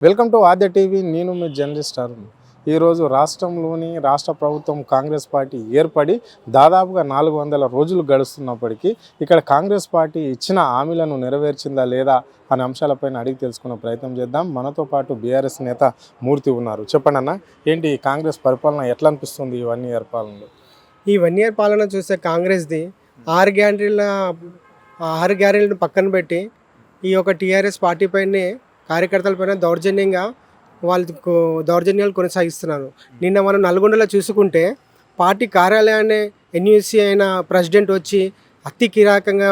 Welcome to Aadya TV. నేను మీ journalist Arun. ఈరోజు రాష్ట్ర ప్రభుత్వం కాంగ్రెస్ పార్టీ ఏర్పడి దాదాపుగా 400 రోజులు గడుస్తున్నప్పటికీ ఇక్కడ కాంగ్రెస్ పార్టీ ఇచ్చిన హామీలను నెరవేర్చిందా లేదా అనే అంశాలపైన అడిగి తెలుసుకునే ప్రయత్నం చేద్దాం. మనతో పాటు బీఆర్ఎస్ నేత మూర్తి ఉన్నారు. చెప్పండి అన్న, ఏంటి కాంగ్రెస్ పరిపాలన ఎట్లా అనిపిస్తుంది ఈ 1 ఇయర్ పాలనలో? ఈ 1 ఇయర్ పాలన చూస్తే కాంగ్రెస్ది 6 గ్యారెంటీలను పక్కన పెట్టి ఈ యొక్క టీఆర్ఎస్ పార్టీ పైనే కార్యకర్తలపైన దౌర్జన్యాలు కొనసాగిస్తున్నారు. నిన్న మనం నల్గొండలో చూసుకుంటే పార్టీ కార్యాలయాన్ని ఎన్యూసీ అయిన ప్రెసిడెంట్ వచ్చి అతి కిరాకంగా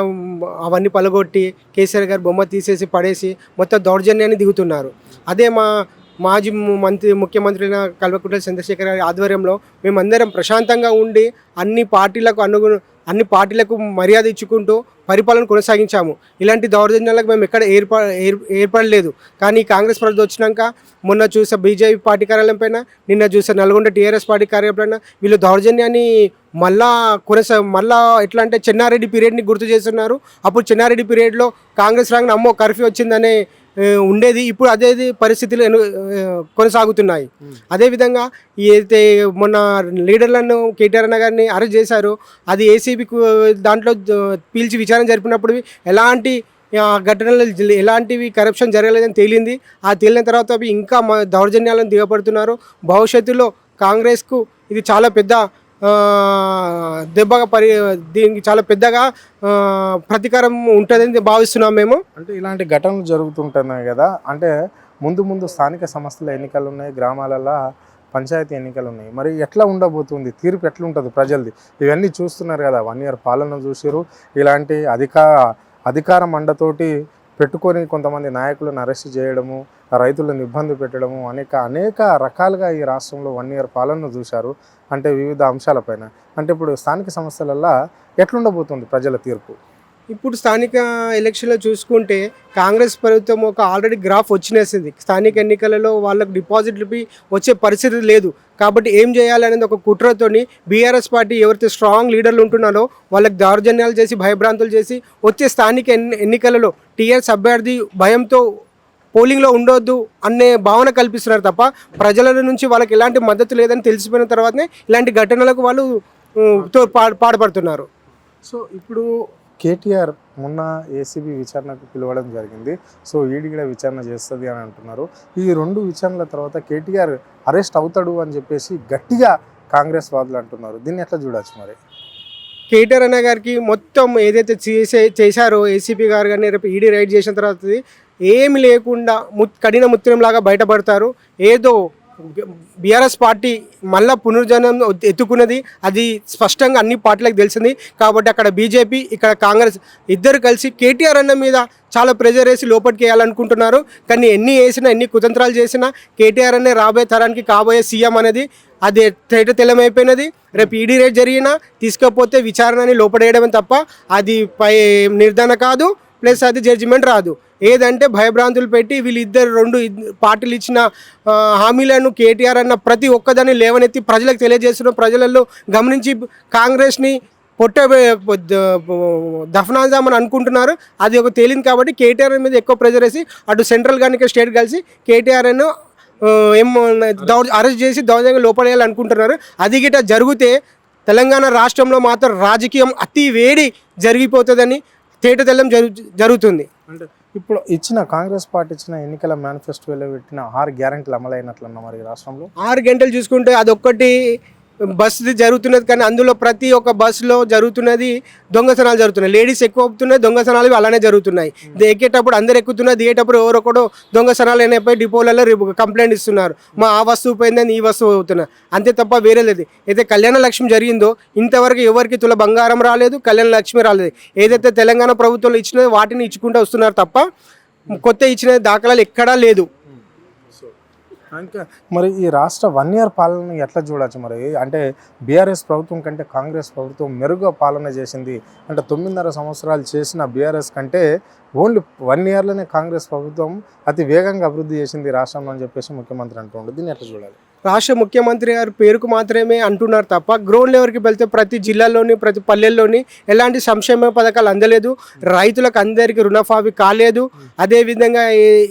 అవన్నీ పలగొట్టి కేసీఆర్ గారు బొమ్మ తీసేసి పడేసి మొత్తం దౌర్జన్యాన్ని దిగుతున్నారు. అదే మాజీ ముఖ్యమంత్రి కల్వకుంట్ల చంద్రశేఖర్ గారి ఆధ్వర్యంలో మేమందరం ప్రశాంతంగా ఉండి అన్ని పార్టీలకు మర్యాద ఇచ్చుకుంటూ పరిపాలన కొనసాగించాము. ఇలాంటి దౌర్జన్యాలకు మేము ఎక్కడ ఏర్పడలేదు. కానీ కాంగ్రెస్ ప్రభుత్వం వచ్చినాక మొన్న చూసే బీజేపీ పార్టీ కార్యాలయం పైన, నిన్న చూసే నల్గొండ టీఆర్ఎస్ పార్టీ కార్యాలయం పైన వీళ్ళు దౌర్జన్యాన్ని మళ్ళా ఎట్లా అంటే చెన్నారెడ్డి పీరియడ్ని గుర్తు చేస్తున్నారు. అప్పుడు చెన్నారెడ్డి పీరియడ్లో కాంగ్రెస్ రాగానే అమ్మో కర్ఫ్యూ వచ్చిందనే ఉండేది. ఇప్పుడు అదే పరిస్థితులు కొనసాగుతున్నాయి. అదేవిధంగా ఏదైతే మొన్న లీడర్లను కేటీఆర్ అన్న గారిని అరెస్ట్ చేశారో అది ఏసీబీ దాంట్లో పీల్చి విచారణ జరిపినప్పుడు ఎలాంటి ఘటనలు ఎలాంటివి కరప్షన్ జరగలేదని తేలింది. ఆ తేలిన తర్వాత ఇంకా దౌర్జన్యాలను దిగబడుతున్నారు. భవిష్యత్తులో కాంగ్రెస్కు ఇది చాలా పెద్ద దీనికి చాలా పెద్దగా ప్రతీకారం ఉంటుందని భావిస్తున్నాం మేము. అంటే ఇలాంటి ఘటనలు జరుగుతుంటున్నాయి కదా, అంటే ముందు స్థానిక సంస్థల ఎన్నికలు ఉన్నాయి, గ్రామాలలో పంచాయతీ ఎన్నికలు ఉన్నాయి. మరి ఎట్లా ఉండబోతుంది, తీర్పు ఎట్లా ఉంటుంది ప్రజలది? ఇవన్నీ చూస్తున్నారు కదా, 1 ఇయర్ పాలన చూసారు. ఇలాంటి అధికార మండతోటి పెట్టుకొని కొంతమంది నాయకులను అరెస్ట్ చేయడము, రైతులను ఇబ్బంది పెట్టడము, అనేక రకాలుగా ఈ రాష్ట్రంలో 1 ఇయర్ పాలనను చూశారు. అంటే వివిధ అంశాలపైన. అంటే ఇప్పుడు స్థానిక సంస్థలల్లో ఎట్లుండబోతుంది ప్రజల తీర్పు? ఇప్పుడు స్థానిక ఎలక్షన్లో చూసుకుంటే కాంగ్రెస్ ప్రభుత్వం ఆల్రెడీ గ్రాఫ్ వచ్చినేసింది. స్థానిక ఎన్నికలలో వాళ్ళకు డిపాజిట్లు వచ్చే పరిస్థితి లేదు. కాబట్టి ఏం చేయాలనేది ఒక కుట్రతోని బీఆర్ఎస్ పార్టీ ఎవరైతే స్ట్రాంగ్ లీడర్లు ఉంటున్నారో వాళ్ళకి దౌర్జన్యాలు చేసి భయభ్రాంతులు చేసి వచ్చే స్థానిక ఎన్నికలలో టీఆర్ఎస్ అభ్యర్థి భయంతో పోలింగ్లో ఉండొద్దు అనే భావన కల్పిస్తున్నారు తప్ప ప్రజల నుంచి వాళ్ళకి ఎలాంటి మద్దతు లేదని తెలిసిపోయిన తర్వాతనే ఇలాంటి ఘటనలకు వాళ్ళు పాడుపడుతున్నారు. సో ఇప్పుడు కేటీఆర్ మొన్న ఏసీబీ విచారణకు పిలవడం జరిగింది. సో ఈడీ కూడా విచారణ చేస్తుంది అని అంటున్నారు. ఈ 2 విచారణల తర్వాత కేటీఆర్ అరెస్ట్ అవుతాడు అని చెప్పేసి గట్టిగా కాంగ్రెస్ వాదులు అంటున్నారు. దీన్ని ఎట్లా చూడవచ్చు మరి? కేటీఆర్ అన్న గారికి మొత్తం ఏదైతే చేశారో ఏసీపీ గారు కానీ రేపు ఈడీ రైడ్ చేసిన తర్వాత ఏమి లేకుండా కఠిన ముత్యంలాగా బయటపడతారు. ఏదో బీఆర్ఎస్ పార్టీ మళ్ళా పునర్జనం ఎత్తుకున్నది అది స్పష్టంగా అన్ని పార్టీలకు తెలిసింది. కాబట్టి అక్కడ బీజేపీ, ఇక్కడ కాంగ్రెస్ ఇద్దరు కలిసి కేటీఆర్ అన్న మీద చాలా ప్రెజర్ వేసి లోపలికి వేయాలనుకుంటున్నారు. కానీ ఎన్ని కుతంత్రాలు చేసినా కేటీఆర్ అనే రాబోయే తరానికి కాబోయే సీఎం అనేది అది తెల్లమైపోయినది. రేపు ఈడీ రేట్ జరిగినా తీసుకపోతే విచారణని లోపడేయడమే తప్ప అది పై నిర్ధారణ కాదు, ప్లస్ అది జడ్జిమెంట్ రాదు. ఏదంటే భయభ్రాంతులు పెట్టి వీళ్ళిద్దరు 2 పార్టీలు ఇచ్చిన హామీలను కేటీఆర్ అన్న ప్రతి ఒక్కదాన్ని లేవనెత్తి ప్రజలకు తెలియజేస్తున్న ప్రజలలో గమనించి కాంగ్రెస్ని దఫనాజామని అనుకుంటున్నారు. అది తేలింది. కాబట్టి కేటీఆర్ మీద ఎక్కువ ప్రెజర్ వేసి అటు సెంట్రల్ కానీ స్టేట్ కలిసి కేటీఆర్ను అరెస్ట్ చేసి దౌర్జన్యంగా లోపడేయాలనుకుంటున్నారు. అది గిట్ట జరిగితే తెలంగాణ రాష్ట్రంలో మాత్రం రాజకీయం అతి వేడి జరిగిపోతుందని తేటతెల్లం జరుగుతుంది. అంటే ఇప్పుడు కాంగ్రెస్ పార్టీ ఇచ్చిన ఎన్నికల మేనిఫెస్టోలో పెట్టిన 6 గ్యారెంటీలు అమలైనట్లన్నా మరి రాష్ట్రంలో 6 గంటలు చూసుకుంటే అదొక్కటి బస్సు జరుగుతున్నది. కానీ అందులో ప్రతి ఒక్క బస్సులో జరుగుతున్నది దొంగతనాలు జరుగుతున్నాయి. లేడీస్ ఎక్కువ అవుతున్నాయి, దొంగతనాలు అలానే జరుగుతున్నాయి. ఎక్కేటప్పుడు అందరు ఎక్కుతున్నారు, దిగేటప్పుడు ఎవరొకడు దొంగతనాలు అయిపోయి డిపోలలో కంప్లైంట్ ఇస్తున్నారు, ఆ వస్తువు పోయిందని ఈ వస్తువు అవుతున్నారు. అంతే తప్ప వేరే లేదు. అయితే కళ్యాణ లక్ష్మి జరిగిందో ఇంతవరకు ఎవరికి తుల బంగారం రాలేదు, కళ్యాణ లక్ష్మి రాలేదు. ఏదైతే తెలంగాణ ప్రభుత్వంలో ఇచ్చినదో వాటిని ఇచ్చుకుంటూ వస్తున్నారు తప్ప కొత్త ఇచ్చిన దాఖలాలు ఎక్కడా లేదు. ఇంకా మరి ఈ రాష్ట్ర 1 ఇయర్ పాలన ఎట్లా చూడవచ్చు మరి? అంటే బీఆర్ఎస్ ప్రభుత్వం కంటే కాంగ్రెస్ ప్రభుత్వం మెరుగ్గా పాలన చేసింది. అంటే 9.5 సంవత్సరాలు చేసిన బీఆర్ఎస్ కంటే ఓన్లీ 1 ఇయర్లోనే కాంగ్రెస్ ప్రభుత్వం అతి వేగంగా అభివృద్ధి చేసింది రాష్ట్రంలో అని చెప్పేసి ముఖ్యమంత్రి అంటుండే. దీన్ని ఎట్లా చూడాలి? రాష్ట్ర ముఖ్యమంత్రి గారు పేరుకు మాత్రమే అంటున్నారు తప్ప గ్రౌండ్ లెవెల్కి వెళ్తే ప్రతి జిల్లాలోని ప్రతి పల్లెల్లోని ఎలాంటి సంక్షేమ పథకాలు అందలేదు, రైతులకు అందరికీ రుణమాఫీ కాలేదు. అదేవిధంగా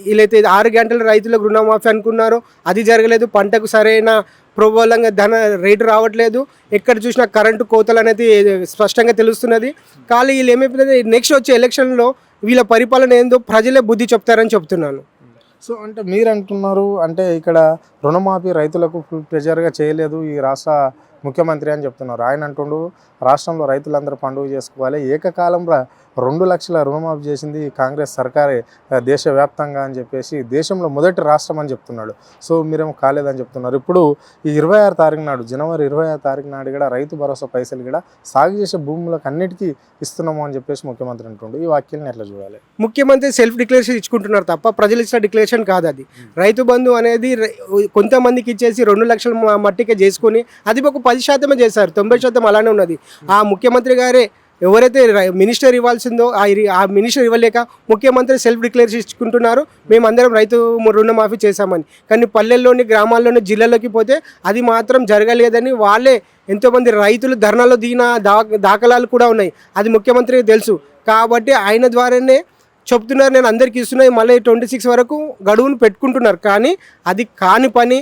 వీళ్ళైతే 6 గంటల రైతులకు రుణమాఫీ అనుకున్నారో అది జరగలేదు, పంటకు సరైన ప్రోబలంగా రేటు రావట్లేదు, ఎక్కడ చూసినా కరెంటు కోతలు అనేది స్పష్టంగా తెలుస్తున్నది. కానీ వీళ్ళు ఏమైపోతుంది, నెక్స్ట్ వచ్చే ఎలక్షన్లో వీళ్ళ పరిపాలన ఏందో ప్రజలే బుద్ధి చెప్తారని చెప్తున్నాను. సో అంటే మీరు అంటున్నారు అంటే ఇక్కడ రుణమాఫీ రైతులకు ఫుల్ ప్రెజర్గా చేయలేదు ఈ రాష్ట్ర ముఖ్యమంత్రి అని చెప్తున్నారు. ఆయన అంటుండు రాష్ట్రంలో రైతులందరూ పండుగ చేసుకోవాలి, ఏకకాలంలో 2 లక్షల రుణమాఫీ చేసింది కాంగ్రెస్ సర్కారే దేశవ్యాప్తంగా అని చెప్పేసి దేశంలో మొదటి రాష్ట్రం అని చెప్తున్నాడు. సో మీరేమో కాలేదని చెప్తున్నారు. ఇప్పుడు ఈ 26 తారీఖు నాడు, జనవరి 26 తారీఖు నాడు కూడా రైతు భరోసా పైసలు కూడా సాగు చేసే భూములకు అన్నిటికీ ఇస్తున్నాము అని చెప్పేసి ముఖ్యమంత్రి అంటుండు. ఈ వాక్యాలను ఎట్లా చూడాలి? ముఖ్యమంత్రి సెల్ఫ్ డిక్లరేషన్ ఇచ్చుకుంటున్నారు తప్ప ప్రజలు ఇచ్చిన డిక్లరేషన్ కాదు అది. రైతు బంధు అనేది కొంతమందికి ఇచ్చేసి 2 లక్షల మట్టికే చేసుకొని అది ఒక 10% చేశారు, 90% అలానే ఉన్నది. ఆ ముఖ్యమంత్రి గారే ఎవరైతే మినిస్టర్ ఇవ్వాల్సిందో ఆ మినిస్టర్ ఇవ్వలేక ముఖ్యమంత్రి సెల్ఫ్ డిక్లరేషన్ ఇచ్చుకుంటున్నారు, మేమందరం రైతు రుణమాఫీ చేశామని. కానీ పల్లెల్లోని గ్రామాల్లోని జిల్లాలోకి పోతే అది మాత్రం జరగలేదని వాళ్ళే ఎంతోమంది రైతులు ధర్నాలో దిగిన దాఖలాలు కూడా ఉన్నాయి. అది ముఖ్యమంత్రికి తెలుసు కాబట్టి ఆయన ద్వారానే చెప్తున్నారు, నేను అందరికీ ఇస్తున్నాయి, మళ్ళీ 26 వరకు గడువును పెట్టుకుంటున్నారు. కానీ అది కాని పని.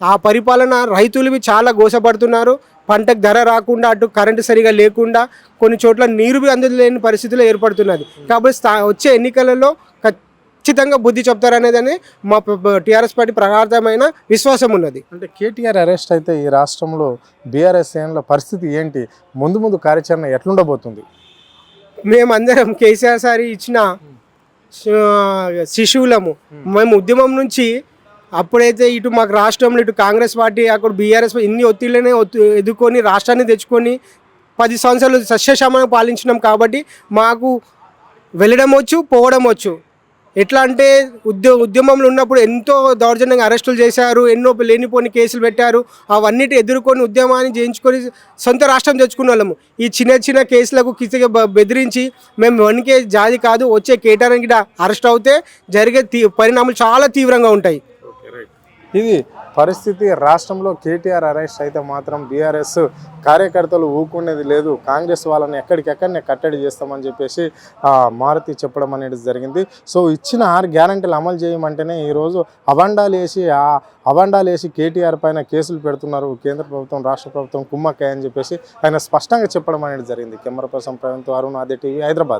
ఆ పరిపాలన రైతులు చాలా గోసపడుతున్నారు. పంటకు ధర రాకుండా, అటు కరెంటు సరిగా లేకుండా, కొన్ని చోట్ల నీరు అందలేని పరిస్థితులు ఏర్పడుతున్నది. కాబట్టి వచ్చే ఎన్నికలలో ఖచ్చితంగా బుద్ధి చెప్తారనేదని మా టీఆర్ఎస్ పార్టీ ప్రగాఢమైన విశ్వాసం ఉన్నది. అంటే కేటీఆర్ అరెస్ట్ అయితే ఈ రాష్ట్రంలో బీఆర్ఎస్ శ్రేణుల పరిస్థితి ఏంటి, ముందు కార్యాచరణ ఎట్లుండబోతుంది? మేమందరం కేసీఆర్ సారి ఇచ్చిన శిశువులము. మేము ఉద్యమం నుంచి అప్పుడైతే ఇటు మాకు రాష్ట్రంలో ఇటు కాంగ్రెస్ పార్టీ అక్కడ బీఆర్ఎస్ ఇన్ని ఒత్తిళ్ళనే ఎదుర్కొని రాష్ట్రాన్ని తెచ్చుకొని 10 సంవత్సరాలు సస్యశ్యామలంగా పాలించినాం. కాబట్టి మాకు వెళ్ళడం వచ్చు, పోవడం వచ్చు. ఎట్లా అంటే ఉద్యమంలో ఉన్నప్పుడు ఎంతో దౌర్జన్యంగా అరెస్టులు చేశారు, ఎన్నో లేనిపోని కేసులు పెట్టారు. అవన్నిటి ఎదుర్కొని ఉద్యమాన్ని చేయించుకొని సొంత రాష్ట్రం తెచ్చుకున్న వాళ్ళము. ఈ చిన్న కేసులకు కిసిగా బెదిరించి మేము వణికే జాతి కాదు, వచ్చే కేటారానికి అరెస్ట్ అవుతే జరిగే పరిణామాలు చాలా తీవ్రంగా ఉంటాయి. ఇది పరిస్థితి. రాష్ట్రంలో కేటీఆర్ అరెస్ట్ అయితే మాత్రం బీఆర్ఎస్ కార్యకర్తలు ఊరుకునేది లేదు, కాంగ్రెస్ వాళ్ళని ఎక్కడికెక్కడనే కట్టడి చేస్తామని చెప్పేసి మారుతి చెప్పడం అనేది జరిగింది. సో ఇచ్చిన 6 గ్యారంటీలు అమలు చేయమంటేనే ఈరోజు అబండాలు వేసి కేటీఆర్ పైన కేసులు పెడుతున్నారు కేంద్ర ప్రభుత్వం, రాష్ట్ర ప్రభుత్వం కుమ్మక్కాయ అని చెప్పేసి ఆయన స్పష్టంగా చెప్పడం అనేది జరిగింది. కెమెరా పర్సన్ ప్రవీణ్తో అరుణ్, ఆది టీవీ, హైదరాబాద్.